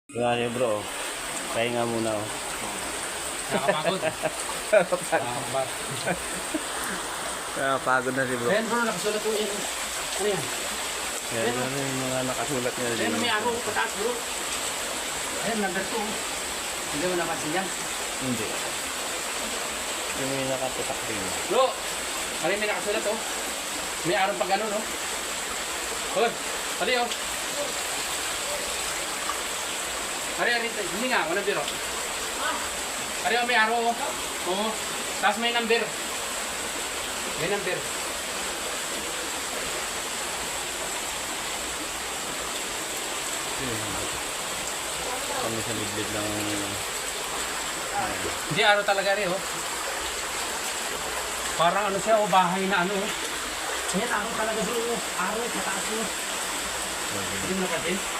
Wala niyo bro. Pahinga muna oh. Nakapagod. Nakapagod. Nakapagod na si bro. Ayan bro, nakasulat ko yan. Ano yan? Yan ano yung mga nakasulat niya Ayan, dito. may araw pataas bro. Ayan, number 2. Hindi mo napansin yan. Hindi. Yung may nakatutak rin. Bro, ano yung may nakasulat oh? May araw pag ano no? Hoy, pali oh. Ari, hindi nga, walang biro. Ari, may araw oh. Oo. Tapos may number. May number. Kami sa liblib ng... Hindi, araw talaga rin oh. Parang ano siya oh, bahay na ano oh. Ayan, araw talaga bro. Araw, mataas oh. Hindi mo napansin?